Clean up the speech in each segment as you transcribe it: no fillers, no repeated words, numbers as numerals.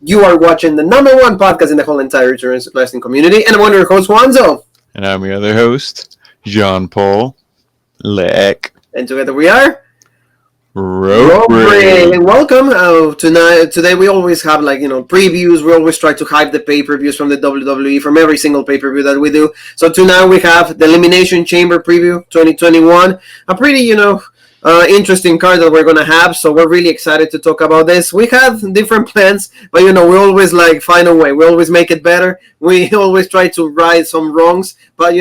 You are watching the #1 podcast in the whole entire wrestling community, and I'm one of your hosts, Juanzo. And I'm your other host, Jean-Paul Leck. And together we are Robre. And welcome. Today we always have previews. We always try to hype the pay-per-views from the WWE from every single pay-per-view that we do. So tonight we have the Elimination Chamber Preview 2021. A pretty, interesting card that we're going to have. So we're really excited to talk about this. We have different plans, but we always find a way. We always make it better. We always try to right some wrongs, but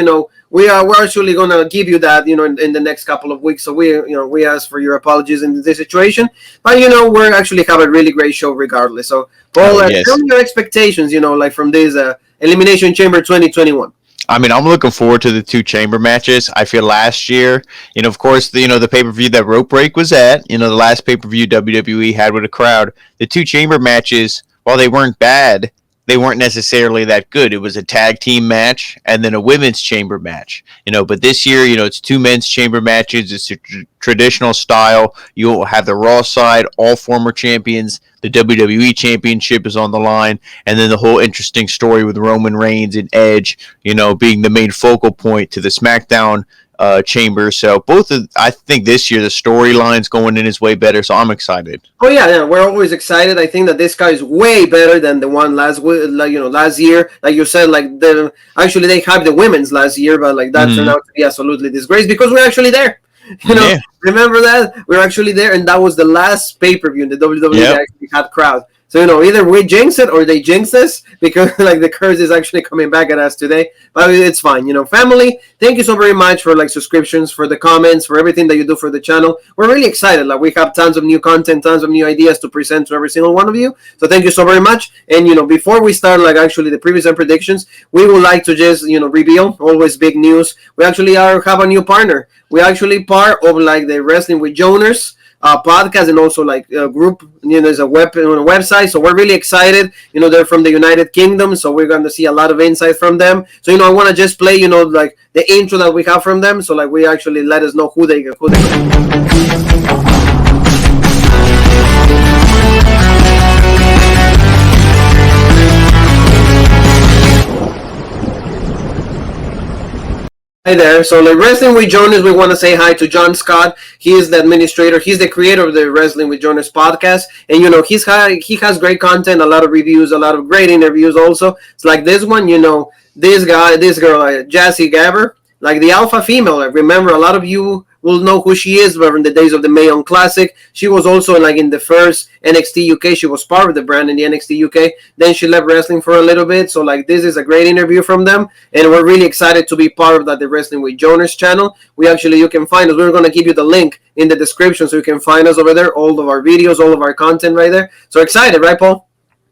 we're actually gonna give you that in the next couple of weeks. So we ask for your apologies in this situation, but we're actually have a really great show regardless. So Paul, tell me your expectations from this Elimination Chamber 2021. I mean, I'm looking forward to the two chamber matches. I feel last year, of course, the pay-per-view that Rope Break was at, the last pay-per-view WWE had with a crowd, the two chamber matches, while they weren't bad, they weren't necessarily that good. It was a tag team match and then a women's chamber match, but this year, it's two men's chamber matches. It's a traditional style. You'll have the Raw side, all former champions. The WWE Championship is on the line, and then the whole interesting story with Roman Reigns and Edge, being the main focal point to the SmackDown chamber. So I think this year the storylines going in is way better. So I'm excited. Oh yeah, we're always excited. I think that this guy is way better than the one last year. Like you said, actually they hyped the women's last year, but that turned out to be absolutely disgrace because we're actually there. Remember that? We're actually there, and that was the last pay-per-view in the WWE that actually had crowd. So, either we jinx it or they jinx us because, the curse is actually coming back at us today. But it's fine. Family, thank you so very much for, subscriptions, for the comments, for everything that you do for the channel. We're really excited. We have tons of new content, tons of new ideas to present to every single one of you. So, thank you so very much. And, before we start, actually the previous and predictions, we would like to just, reveal, always big news. We actually have a new partner. We actually part of, the Wrestling with Joners podcast, and also a group, there's a website. So we're really excited. They're from the United Kingdom, so we're going to see a lot of insight from them. So I want to just play the intro that we have from them. So we actually let us know who they Hi there. So Wrestling with Jonas, we want to say hi to John Scott. He is the administrator. He's the creator of the Wrestling with Jonas podcast. And, he has great content, a lot of reviews, a lot of great interviews also. It's this one, this girl, Jassy Gabber, the alpha female. Remember, a lot of you will know who she is, but from the days of the Mae Young Classic. She was also in the first NXT UK. She was part of the brand in the NXT UK. Then she left wrestling for a little bit. So this is a great interview from them, and we're really excited to be part of that, the Wrestling with Jonas channel. You can find us. We're going to give you the link in the description so you can find us over there. All of our videos, all of our content right there. So excited, right, Paul?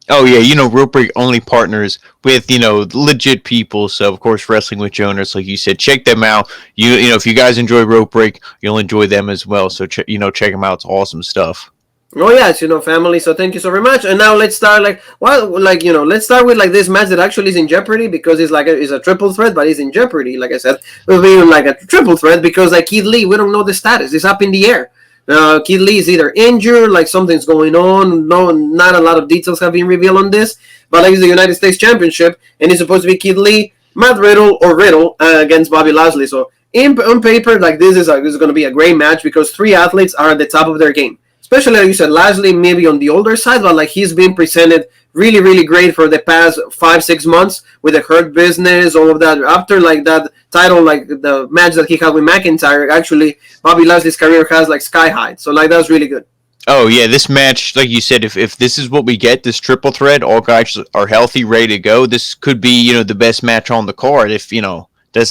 Oh, yeah, Rope Break only partners with, legit people. So, of course, Wrestling with Jonas, like you said, check them out. If you guys enjoy Rope Break, you'll enjoy them as well. So, check them out. It's awesome stuff. Oh, yes, family. So, thank you so very much. And now let's start, let's start with, this match that actually is in jeopardy because it's it's a triple threat, but it's in jeopardy. Like I said, it'll be a triple threat because, Keith Lee, we don't know the status. It's up in the air. Keith Lee is either injured, something's going on. No, not a lot of details have been revealed on this. But it's the United States Championship, and it's supposed to be Keith Lee, Matt Riddle, or Riddle against Bobby Lashley. So on paper, this is going to be a great match because three athletes are at the top of their game. Especially, like you said, Lashley maybe on the older side, but he's been presented really, really great for the past 5-6 months with the Hurt Business, all of that. After that title, the match that he had with McIntyre, actually Bobby Lashley's career has sky high. So that's really good. Oh yeah, this match, like you said, if this is what we get, this triple threat, all guys are healthy, ready to go. This could be the best match on the card. If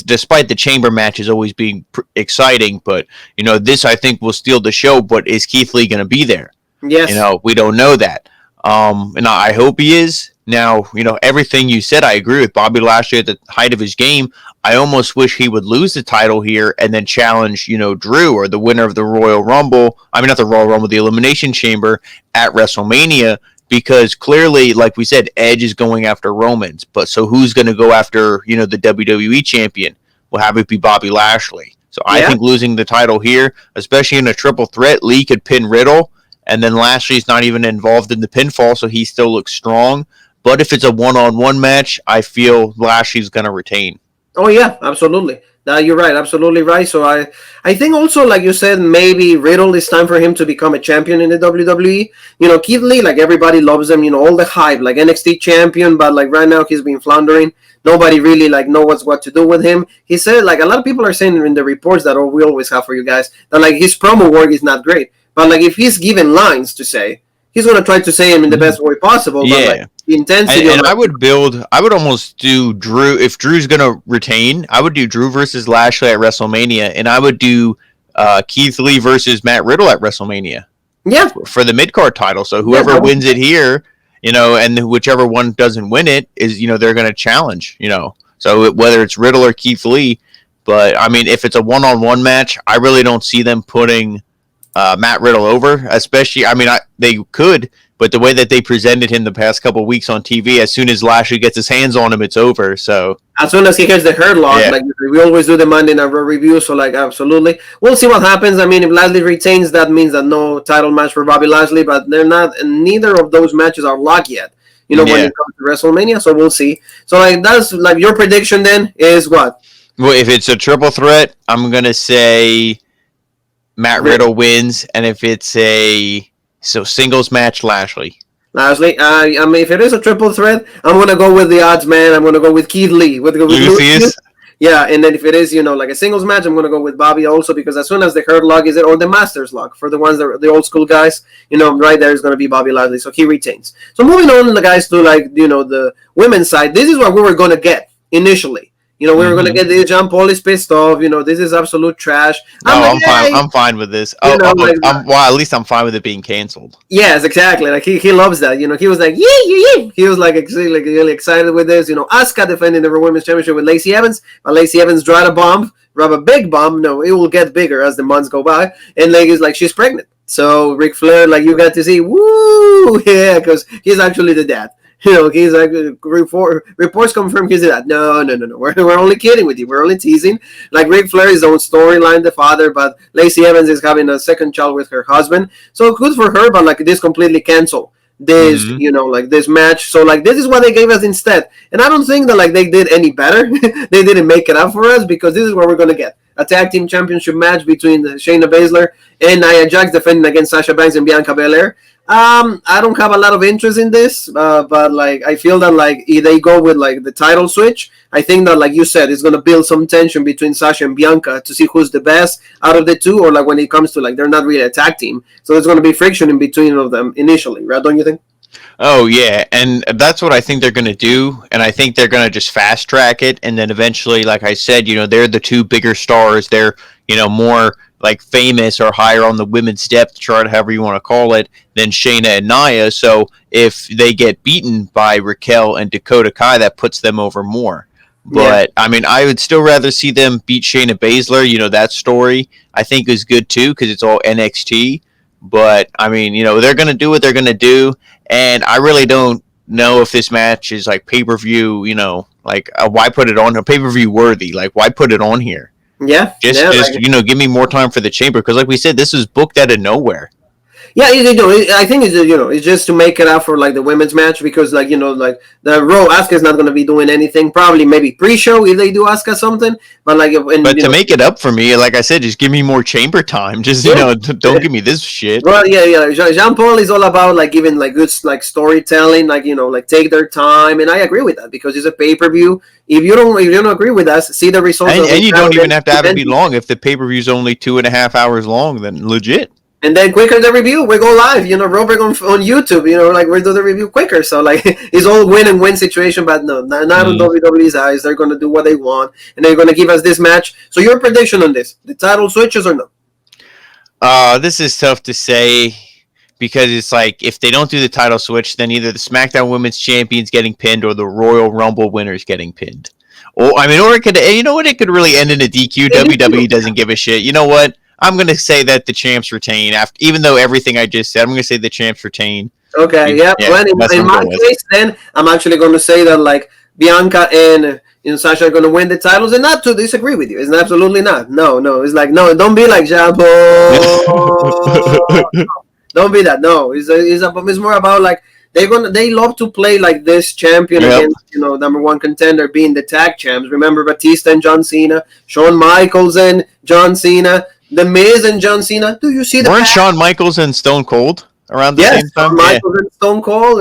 despite the chamber matches always being exciting, but this I think will steal the show. But is Keith Lee going to be there? Yes. We don't know that. And I hope he is. Now, everything you said, I agree with. Bobby Lashley at the height of his game. I almost wish he would lose the title here and then challenge, Drew or the winner of the Royal Rumble. I mean, not the Royal Rumble, the Elimination Chamber at WrestleMania. Because clearly, like we said, Edge is going after Romans. But so who's going to go after, the WWE champion? We'll have it be Bobby Lashley. So I think losing the title here, especially in a triple threat, Lee could pin Riddle. And then Lashley's not even involved in the pinfall, so he still looks strong. But if it's a one-on-one match, I feel Lashley's going to retain. Oh yeah, absolutely. You're right, absolutely right. So I think also, like you said, maybe Riddle, it's time for him to become a champion in the WWE. Keith Lee, like everybody loves him. All the hype, like NXT champion, but like right now he's been floundering. Nobody really like knows what to do with him. He said, like a lot of people are saying in the reports that we always have for you guys that like his promo work is not great. But like if he's given lines to say, he's gonna try to say them in the best way possible. Yeah. But, like, the intensity. And I would almost do Drew. If Drew's gonna retain, I would do Drew versus Lashley at WrestleMania, and I would do Keith Lee versus Matt Riddle at WrestleMania. Yeah. For the mid-card title. So whoever wins it here, and whichever one doesn't win it is, they're gonna challenge. So whether it's Riddle or Keith Lee, but I mean, if it's a one-on-one match, I really don't see them putting Matt Riddle over, especially. I mean, they could, but the way that they presented him the past couple of weeks on TV, as soon as Lashley gets his hands on him, it's over. So as soon as he hears the hurt lock, like we always do the Monday Night Raw review, so like absolutely, we'll see what happens. I mean, if Lashley retains, that means that no title match for Bobby Lashley, but they're not, and neither of those matches are locked yet. When it comes to WrestleMania, so we'll see. So like that's like your prediction then is what? Well, if it's a triple threat, I'm gonna say Matt Riddle wins, and if it's a singles match, Lashley. I mean, if it is a triple threat, I'm gonna go with the odds man. I'm gonna go with Keith Lee. With yeah, and then if it is, like a singles match, I'm gonna go with Bobby also, because as soon as the hurt lock is it, or the Masters lock for the ones that the old school guys, right there is gonna be Bobby Lashley, so he retains. So moving on, the guys to the women's side, this is what we were gonna get initially. We were going to get this. John Paul is pissed off. This is absolute trash. I'm fine. I'm fine with this. At least I'm fine with it being canceled. Yes, exactly. Like he loves that. He was like, yeah. He was like really excited with this. Asuka defending the Women's Championship with Lacey Evans, but Lacey Evans dropped a big bomb. No, it will get bigger as the months go by. And is like, she's pregnant. So Ric Flair, like, you got to see, woo, yeah, because he's actually the dad. He's like, reports confirm he's that. No. We're only kidding with you. We're only teasing. Like, Ric Flair is his own storyline, the father, but Lacey Evans is having a second child with her husband. So good for her, but like this completely canceled this, like this match. So like this is what they gave us instead. And I don't think that like they did any better. They didn't make it up for us, because this is what we're gonna get. A tag team championship match between Shayna Baszler and Nia Jax defending against Sasha Banks and Bianca Belair. I don't have a lot of interest in this, but like I feel that like if they go with like the title switch, I think that like you said, it's gonna build some tension between Sasha and Bianca to see who's the best out of the two, or like when it comes to like they're not really a tag team, so there's gonna be friction in between of them initially, right? Don't you think? Oh yeah, and that's what I think they're going to do, and I think they're going to just fast track it, and then eventually, like I said, they're the two bigger stars. They're more like famous or higher on the women's depth chart, however you want to call it, than Shayna and Nia. So if they get beaten by Raquel and Dakota Kai, that puts them over more. But I mean, I would still rather see them beat Shayna Baszler. That story I think is good too, because it's all NXT. But I mean, they're going to do what they're going to do. And I really don't know if this match is like pay-per-view, like why put it on, pay-per-view worthy? Like, why put it on here? Yeah. Just give me more time for the chamber. Because like we said, this is booked out of nowhere. Yeah, I think it's just to make it out for like the women's match, because like like the Raw, Asuka's not going to be doing anything. Probably maybe pre-show if they do Asuka something, but like to make it up for me, like I said, just give me more chamber time. Just don't give me this shit. Well, yeah. Jean Paul is all about like giving like good like storytelling, like like take their time, and I agree with that, because it's a pay-per-view. If you don't agree with us, see the results. And you don't even have to have it be long. If the pay-per-view is only 2.5 hours long, then legit. And then quicker the review, we go live, Robert on YouTube, like we do the review quicker. So like it's all win and win situation, but no, not on WWE's eyes. They're going to do what they want, and they're going to give us this match. So your prediction on this, the title switches or no? This is tough to say, because it's like if they don't do the title switch, then either the SmackDown Women's Champions getting pinned or the Royal Rumble winners getting pinned. Or it could, it could really end in a DQ. WWE doesn't give a shit. You know what? I'm going to say that the champs retain, even though everything I just said. I'm going to say the champs retain. Okay, yeah. Well, in my case, then, I'm actually going to say that, like, Bianca and Sasha are going to win the titles, and not to disagree with you. It's absolutely not. No. It's like, no, don't be like Jabo. Don't be that. No, it's more about like they love to play like this champion against number one contender being the tag champs. Remember Batista and John Cena, Shawn Michaels and John Cena, The Miz and John Cena. Do you see the weren't Shawn Michaels and Stone Cold around the same time? Shawn Michaels and Stone Cold.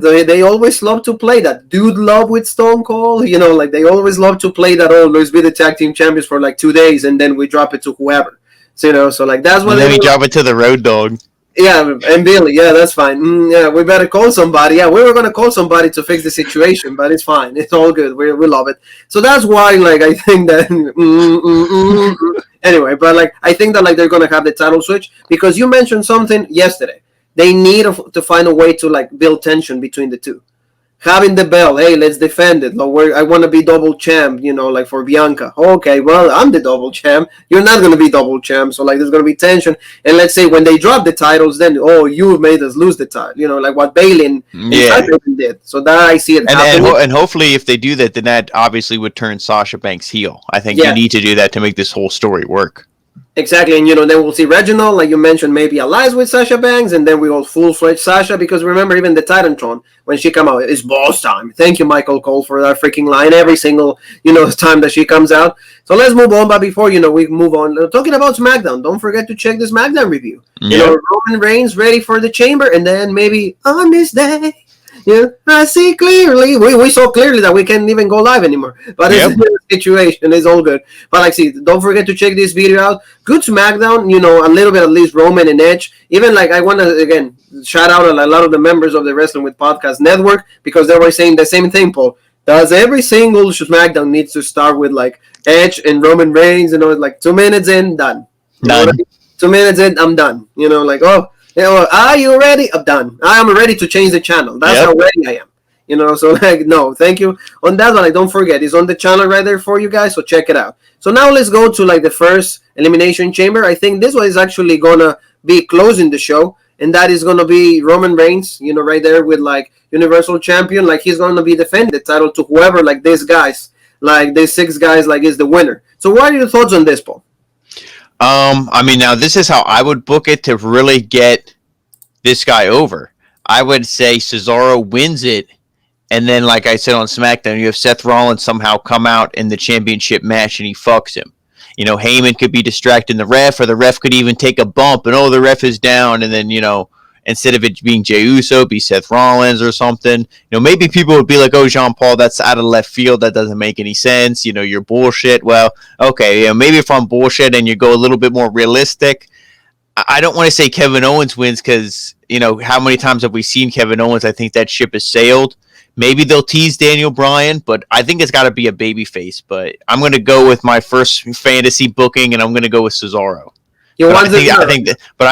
They always love to play that dude love with Stone Cold. Like they always love to play that. Oh, let's be the tag team champions for like 2 days and then we drop it to whoever. So like that's what. And then we drop it to the Road Dogg. Yeah, and Billy, yeah, that's fine. Yeah, we better call somebody. Yeah, we were gonna call somebody to fix the situation, but it's fine. It's all good. We love it. So that's why, like, I think that. Anyway, but like, I think that like they're gonna have the title switch because you mentioned something yesterday. They need to find a way to like build tension between the two. Having the belt, hey, let's defend it. I want to be double champ, like for Bianca. Okay, well, I'm the double champ. You're not going to be double champ. So, like, there's going to be tension. And let's say when they drop the titles, then, you made us lose the title. Like what Bayley and Sasha did. So that I see it happening. And hopefully if they do that, then that obviously would turn Sasha Banks heel. I think you need to do that to make this whole story work. Exactly, and then we'll see Reginald, like you mentioned, maybe allies with Sasha Banks, and then we go full-fledged Sasha, because remember, even the Titantron, when she come out, it's boss time. Thank you, Michael Cole, for that freaking line every single, time that she comes out. So let's move on, but before, we move on, talking about SmackDown, don't forget to check the SmackDown review. Roman Reigns ready for the Chamber, and then maybe on this day, I see clearly. We saw clearly that we can't even go live anymore. But it's a situation. It's all good. But like, don't forget to check this video out. Good SmackDown. A little bit at least Roman and Edge. Even like I want to again shout out a lot of the members of the Wrestling with Podcast Network because they were saying the same thing, Paul. Does every single SmackDown needs to start with like Edge and Roman Reigns? Like 2 minutes in, done. 2 minutes in, I'm done. Like are you ready? I'm done. I am ready to change the channel. That's how ready I am. So like, no, thank you. On that one, don't forget, it's on the channel right there for you guys, so check it out. So now let's go to like the first Elimination Chamber. I think this one is actually gonna be closing the show, and that is gonna be Roman Reigns, right there with like Universal Champion. Like he's gonna be defending the title to whoever, like these guys, like these 6 guys, like is the winner. So what are your thoughts on this, Paul? I mean, now this is how I would book it to really get this guy over. I would say Cesaro wins it, and then, like I said on SmackDown, you have Seth Rollins somehow come out in the championship match and he fucks him. Heyman could be distracting the ref, or the ref could even take a bump and the ref is down, and then instead of it being Jey Uso, be Seth Rollins or something. Maybe people would be like, oh, Jean-Paul, that's out of left field. That doesn't make any sense. You're bullshit. Well, okay, maybe if I'm bullshit and you go a little bit more realistic, I don't want to say Kevin Owens wins because, how many times have we seen Kevin Owens? I think that ship has sailed. Maybe they'll tease Daniel Bryan, but I think it's got to be a babyface. But I'm going to go with my first fantasy booking, and I'm going to go with Cesaro. I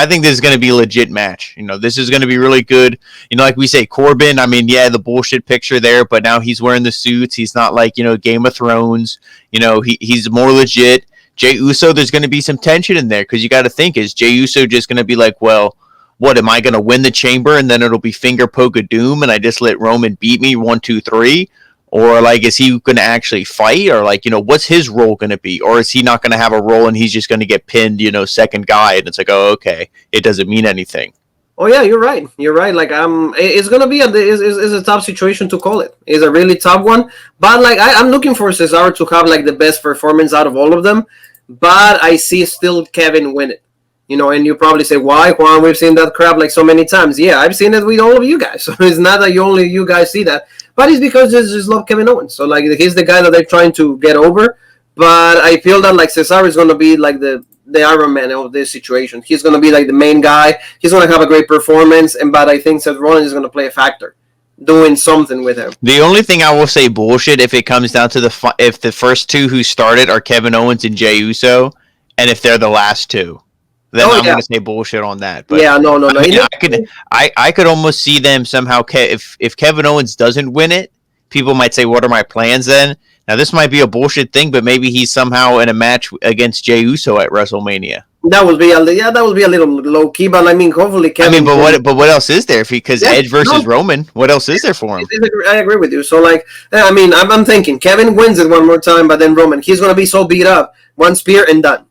think this is going to be a legit match. This is going to be really good. Like we say, Corbin, I mean, the bullshit picture there, but now he's wearing the suits. He's not like, Game of Thrones. He's more legit. Jey Uso, there's going to be some tension in there because you got to think, is Jey Uso just going to be like, well, what, am I going to win the Chamber and then it'll be finger poke of doom and I just let Roman beat me 1, 2, 3? Or, like, is he going to actually fight? Or, like, what's his role going to be? Or is he not going to have a role and he's just going to get pinned, second guy? And it's like, oh, okay. It doesn't mean anything. Oh, yeah, you're right. You're right. Like, it's going to be a tough situation to call it. It's a really tough one. But, like, I'm looking for Cesaro to have, like, the best performance out of all of them. But I see still Kevin win it. And you probably say, why, Juan? We've seen that crap, like, so many times. Yeah, I've seen it with all of you guys. So it's not that only you guys see that. But it's because they just love Kevin Owens. So, like, he's the guy that they're trying to get over. But I feel that, like, Cesaro is going to be, like, the Iron Man of this situation. He's going to be, like, the main guy. He's going to have a great performance. But I think Seth Rollins is going to play a factor, doing something with him. The only thing I will say bullshit if it comes down to if the first 2 who started are Kevin Owens and Jey Uso, and if they're the last 2. Then I'm going to say bullshit on that. But no. I could almost see them somehow. If Kevin Owens doesn't win it, people might say, "What are my plans then?" Now this might be a bullshit thing, but maybe he's somehow in a match against Jey Uso at WrestleMania. That would be a little low key, but I mean, hopefully Kevin. But what else is there? Because Edge versus Roman, what else is there for him? I agree with you. So like, I mean, I'm thinking Kevin wins it one more time, but then Roman, he's gonna be so beat up, one spear and done.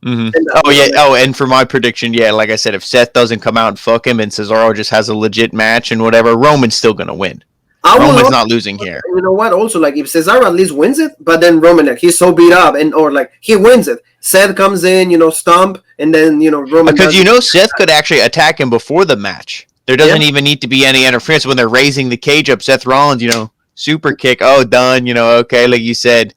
Mm-hmm. Oh yeah. Oh, and for my prediction, yeah, like I said, if Seth doesn't come out and fuck him, and Cesaro just has a legit match and whatever, Roman's still gonna win. Roman's not losing here. You know what? Also, like if Cesaro at least wins it, but then Roman, like he's so beat up, and or like he wins it, Seth comes in, stomp, and then Roman. Because Seth could actually attack him before the match. There doesn't even need to be any interference when they're raising the cage up. Seth Rollins, super kick. Oh, done. Okay, like you said.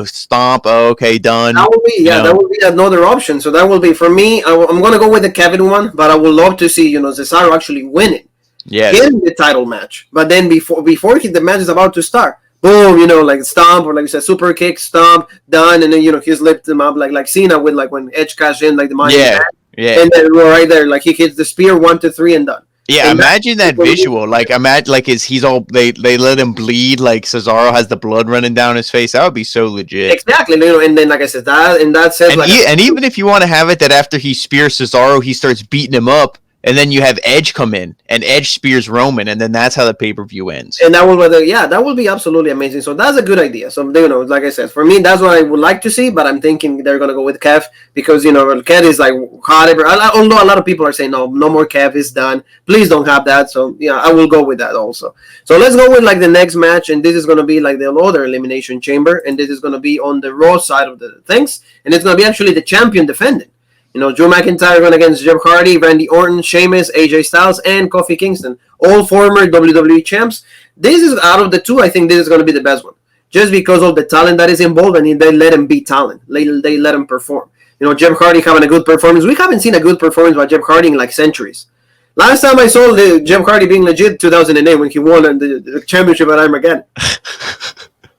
Stomp. Oh, okay, done. That will be that will be another option. So that will be for me. I'm gonna go with the Kevin one, but I would love to see Cesaro actually win it. Yes. In the title match, but then before the match is about to start, boom, like stomp or like you said, super kick, stomp, done, and then he's lifted him up like Cena with like when Edge cashed in like the money, yeah, and then right there, like he hits the spear 1, 2, 3 and done. Yeah, and imagine that visual. Like imagine like he's all they let him bleed, like Cesaro has the blood running down his face. That would be so legit. Exactly, and then like I said, that says and even if you want to have it that after he spears Cesaro, he starts beating him up. And then you have Edge come in, and Edge spears Roman, and then that's how the pay-per-view ends. And that will be absolutely amazing. So that's a good idea. So like I said, for me, that's what I would like to see. But I'm thinking they're gonna go with Kev because Kev is like whatever. Although a lot of people are saying no more Kev is done. Please don't have that. So I will go with that also. So let's go with like the next match, and this is gonna be like the other Elimination Chamber, and this is gonna be on the Raw side of the things, and it's gonna be actually the champion defending. Drew McIntyre going against Jeff Hardy, Randy Orton, Sheamus, AJ Styles, and Kofi Kingston. All former WWE champs. This is, out of the two, I think this is going to be the best one. Just because of the talent that is involved, and they let him be talent. They let him perform. Jeff Hardy having a good performance. We haven't seen a good performance by Jeff Hardy in like centuries. Last time I saw Jeff Hardy being legit, 2008, when he won the championship at Armageddon.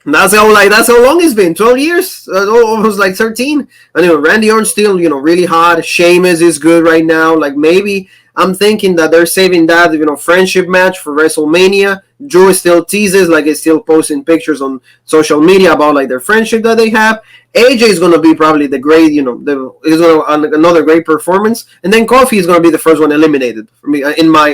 That's how long it's been. 12 years, almost like 13. Anyway, Randy Orton still really hot. Sheamus is good right now. Like maybe I'm thinking that they're saving that friendship match for WrestleMania. Drew still teases, like he's still posting pictures on social media about like their friendship that they have. AJ is gonna be probably the great, he's gonna another great performance, and then Coffey is gonna be the first one eliminated for me in my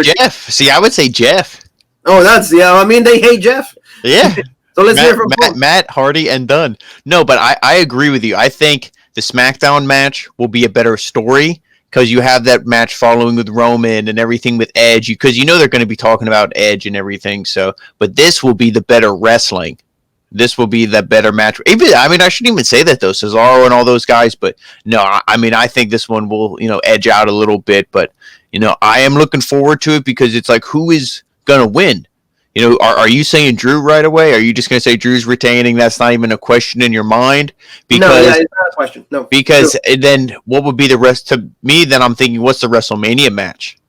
Jeff. See, I would say Jeff. Oh, I mean they hate Jeff. Yeah. So let's hear from Matt, Hardy, and Dunne. No, but I agree with you. I think the SmackDown match will be a better story because you have that match following with Roman and everything with Edge. Because they're going to be talking about Edge and everything. So, but this will be the better wrestling. This will be the better match. I shouldn't even say that though. Cesaro and all those guys, but no, I think this one will edge out a little bit. But I am looking forward to it because it's like who is going to win. Are you saying Drew right away? Are you just going to say Drew's retaining? That's not even a question in your mind? Because, it's not a question. No. Because then what would be the rest to me? Then I'm thinking, what's the WrestleMania match?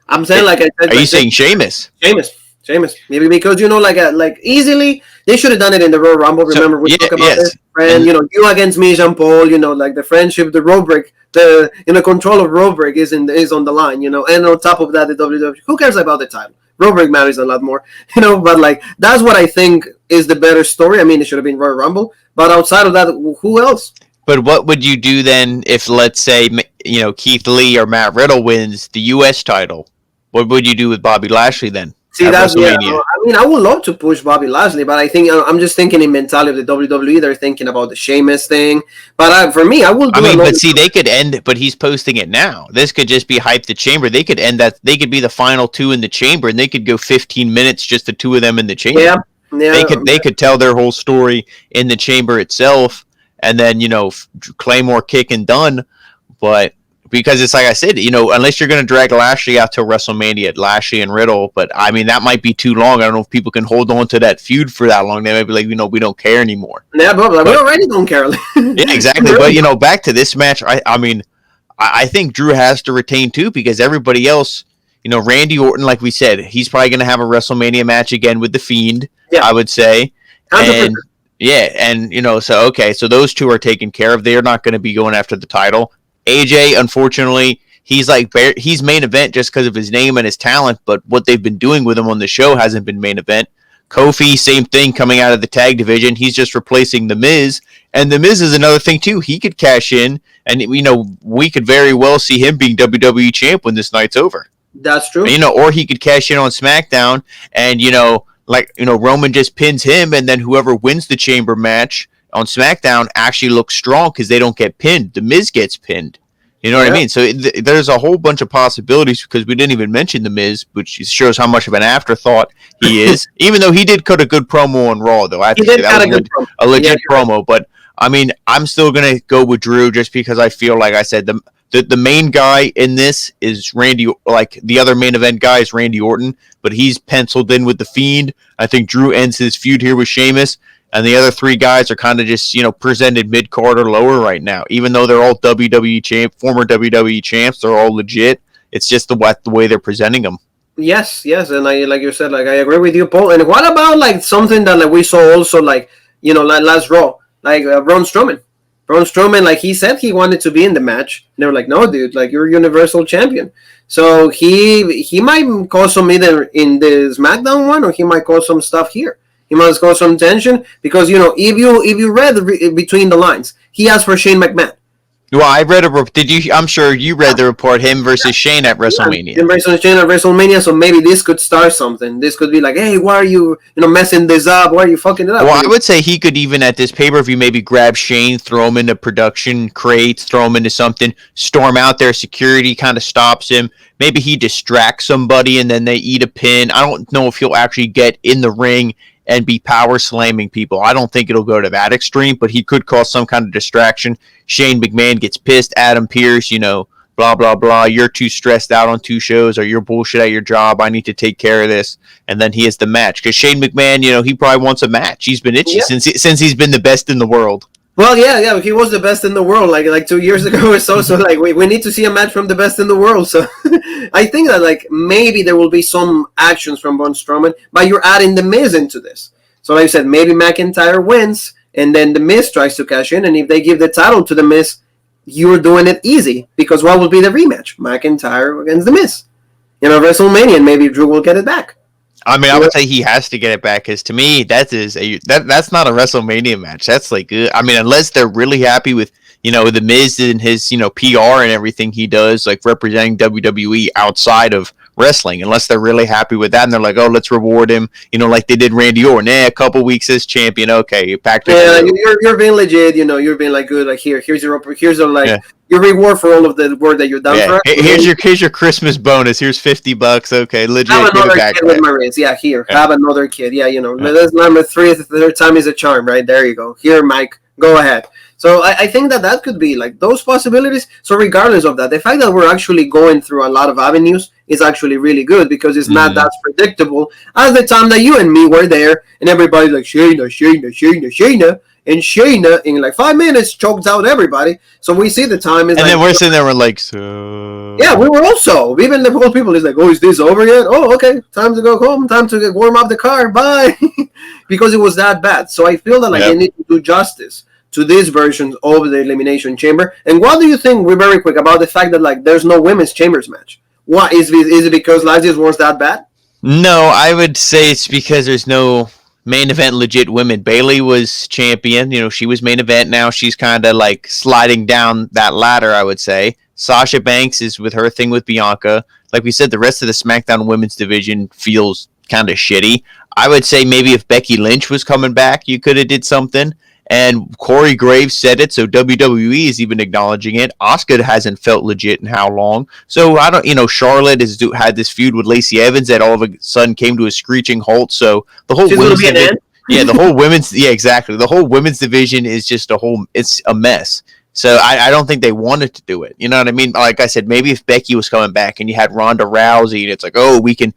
I'm saying like I said. Are you saying Sheamus? Sheamus. Maybe because like easily they should have done it in the Royal Rumble. Remember we talked about this, friend. You against me, Jean Paul. Like the friendship, the road break, the control of road break is on the line. And on top of that, the WWE. Who cares about the title? Road break matters a lot more, but like that's what I think is the better story. I mean, it should have been Royal Rumble, but outside of that, who else? But what would you do then if, let's say, Keith Lee or Matt Riddle wins the U.S. title? What would you do with Bobby Lashley then? See, that's I would love to push Bobby Lashley, but I think I'm just thinking in mentality of the WWE. They're thinking about the Sheamus thing, but for me, I will. But see, they could end. But he's posting it now. This could just be hype the chamber. They could end that. They could be the final two in the chamber, and they could go 15 minutes just the two of them in the chamber. Yeah. They could tell their whole story in the chamber itself, and then Claymore kick and done. But because it's like I said, unless you're going to drag Lashley out to WrestleMania, Lashley and Riddle, but that might be too long. I don't know if people can hold on to that feud for that long. They might be like, we don't care anymore. Yeah, but we already don't care. Yeah, exactly. But back to this match, I think Drew has to retain too because everybody else, Randy Orton, like we said, he's probably going to have a WrestleMania match again with the Fiend. Yeah. I would say, and so those two are taken care of. They are not going to be going after the title. AJ, unfortunately, he's main event just because of his name and his talent, but what they've been doing with him on the show hasn't been main event. Kofi, same thing, coming out of the tag division. He's just replacing The Miz, and The Miz is another thing too. He could cash in, and we could very well see him being WWE champ when this night's over. That's true. Or he could cash in on SmackDown, and Roman just pins him, and then whoever wins the chamber match on SmackDown actually look strong because they don't get pinned. The Miz gets pinned. You know what I mean? So there's a whole bunch of possibilities because we didn't even mention The Miz, which shows how much of an afterthought he is. Even though he did cut a good promo on Raw, though. I have to say that was a legit promo. But, I mean, I'm still going to go with Drew just because I feel like I said the main guy in this is Randy. Like, the other main event guy is Randy Orton, but he's penciled in with The Fiend. I think Drew ends his feud here with Sheamus. And the other three guys are kind of just, presented mid-card or lower right now. Even though they're all former WWE champs, they're all legit. It's just the way they're presenting them. Yes. And I, like you said, like, I agree with you, Paul. And what about, like, something that, like, we saw also, like, like last Raw, like Braun Strowman. Braun Strowman, like, he said he wanted to be in the match. And they were like, no, dude, like, you're Universal Champion. So he might cause some either in the SmackDown one, or he might cause some stuff here. He must cause some tension because if you read between the lines, he asked for Shane McMahon. Well, I read I'm sure you read the report. Him versus Shane at WrestleMania. Him versus Shane at WrestleMania. So maybe this could start something. This could be like, hey, why are you messing this up? Why are you fucking it up? Well, I would say he could even at this pay-per-view maybe grab Shane, throw him into production crates, throw him into something, storm out there. Security kind of stops him. Maybe he distracts somebody and then they eat a pin. I don't know if he'll actually get in the ring and be power slamming people. I don't think it'll go to that extreme, but he could cause some kind of distraction. Shane McMahon gets pissed. Adam Pearce, blah, blah, blah. You're too stressed out on 2 shows, or you're bullshit at your job. I need to take care of this. And then he has the match. Because Shane McMahon, he probably wants a match. He's been itchy since he's been the best in the world. Well, yeah, he was the best in the world like 2 years ago or so. So like we need to see a match from the best in the world. So I think that like maybe there will be some actions from Braun Strowman, but you're adding the Miz into this. So like you said, maybe McIntyre wins, and then the Miz tries to cash in, and if they give the title to the Miz, you're doing it easy because what will be the rematch? McIntyre against the Miz, WrestleMania, and maybe Drew will get it back. I mean, I would say he has to get it back because to me, that's not a WrestleMania match. That's like, I mean, unless they're really happy with, the Miz and his, PR and everything he does, like representing WWE outside of wrestling, unless they're really happy with that and they're like, oh, let's reward him, like they did Randy Orton. A couple weeks as champion. Okay, you packed it. Yeah, you're being legit. You're being like good. Like here's your reward for all of the work that you've done for us. Here's your Christmas bonus. Here's $50. Okay, legit. Have another kid with my wrist. Yeah, here. Have another kid. Yeah, that's number 3. The third time is a charm, right? There you go. Here, Mike. Go ahead. So I think that could be like those possibilities. So regardless of that, the fact that we're actually going through a lot of avenues is actually really good because it's not that predictable as the time that you and me were there and everybody's like Shayna. And Shayna in like 5 minutes choked out everybody. So we see the time is. And then we're sitting there, we're like, so. Yeah, we were also. Even the whole people is like, oh, is this over yet? Oh, okay, time to go home. Time to warm up the car. Bye. Because it was that bad. So I feel that they need to do justice to this version of the Elimination Chamber. And what do you think, we're very quick, about the fact that like there's no women's chambers match? What is it because last year's was that bad? No, I would say it's because there's no main event legit women. Bayley was champion. She was main event. Now she's kind of like sliding down that ladder, I would say. Sasha Banks is with her thing with Bianca. Like we said, the rest of the SmackDown women's division feels kind of shitty. I would say maybe if Becky Lynch was coming back, you could have did something. And Corey Graves said it, so WWE is even acknowledging it. Asuka hasn't felt legit in how long? So I don't, Charlotte has had this feud with Lacey Evans that all of a sudden came to a screeching halt. So the whole women's division, exactly. The whole women's division is just it's a mess. So I don't think they wanted to do it. You know what I mean? Like I said, maybe if Becky was coming back and you had Ronda Rousey and it's like, oh, we can,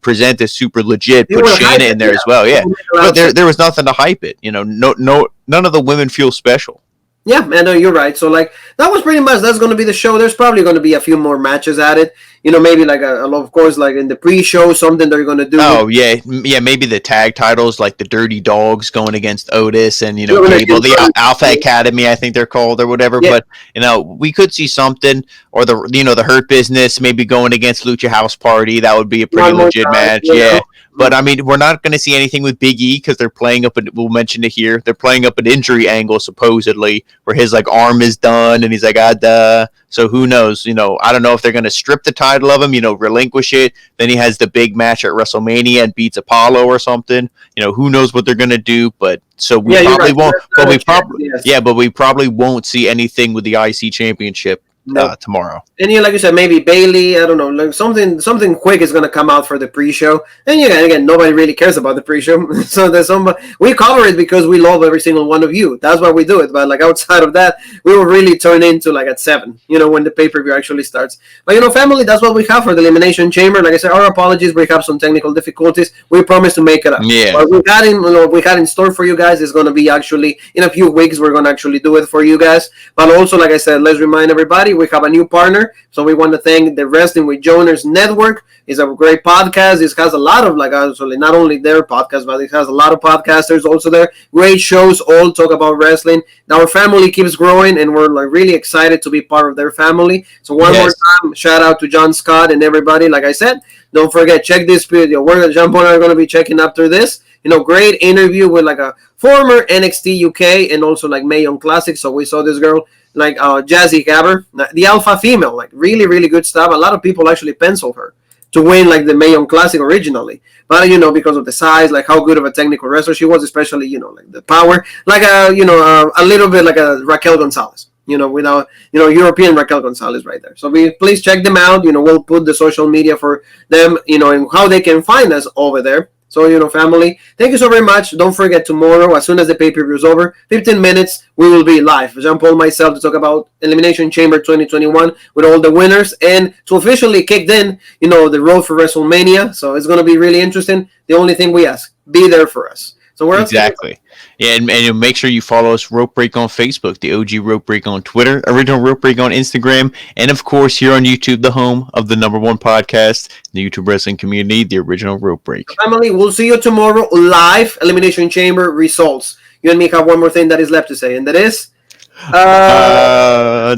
present this super legit, put Shayna in there as well. Yeah. But there was nothing to hype it. None of the women feel special. Yeah, man, you're right. So, like, that was pretty much, that's going to be the show. There's probably going to be a few more matches added. Maybe like, of course, like in the pre-show, something they're going to do. Oh, yeah. Yeah, maybe the tag titles, like the Dirty Dogs going against Otis and, Cable, the Alpha Academy, I think they're called, or whatever. Yeah. But, we could see something, or the Hurt Business maybe going against Lucha House Party. That would be a pretty legit match. Yeah. But I mean, we're not going to see anything with Big E because they're playing up. We'll mention it here. They're playing up an injury angle supposedly, where his like arm is done, and he's like, duh. So who knows? I don't know if they're going to strip the title of him. Relinquish it. Then he has the big match at WrestleMania and beats Apollo or something. Who knows what they're going to do? But so we probably won't. But we probably but we probably won't see anything with the IC championship tomorrow. And like you said, maybe Bailey, I don't know, like something quick is gonna come out for the pre-show. And again, nobody really cares about the pre-show. So there's we cover it because we love every single one of you. That's why we do it. But like outside of that, we will really turn into like at 7, when the pay-per-view actually starts. But family, that's what we have for the Elimination Chamber. Like I said, our apologies, we have some technical difficulties. We promise to make it up. Yeah. What we had in store for you guys is gonna be actually in a few weeks. We're gonna actually do it for you guys. But also, like I said, let's remind everybody, we have a new partner, so we want to thank the Wrestling with Joners Network. It's a great podcast. It has a lot of actually not only their podcast, but it has a lot of podcasters also there. Great shows, all talk about wrestling. Now our family keeps growing, and we're really excited to be part of their family. So one more time, shout out to John Scott and everybody. Like I said, don't forget, check this video. We're John Paul and I are going to be checking after this. Great interview with a former NXT UK and also Mae Young Classic. So we saw this girl Jazzy Gabber, the alpha female, really, really good stuff. A lot of people actually penciled her to win the Mae Young Classic originally, but because of the size, how good of a technical wrestler she was, especially the power, a little bit like a Raquel Gonzalez, without European Raquel Gonzalez right there. So please check them out. We'll put the social media for them, and how they can find us over there. So, family, thank you so very much. Don't forget, tomorrow, as soon as the pay-per-view is over, 15 minutes, we will be live. Jean-Paul, myself, to talk about Elimination Chamber 2021 with all the winners and to officially kick in, the road for WrestleMania. So it's going to be really interesting. The only thing we ask, be there for us. So we're exactly. Yeah, and make sure you follow us, Rope Break on Facebook, the OG Rope Break on Twitter, Original Rope Break on Instagram, and of course here on YouTube, the home of the #1 podcast, the YouTube wrestling community, the Original Rope Break. Family, we'll see you tomorrow live. Elimination Chamber results. You and me have one more thing that is left to say, and that is the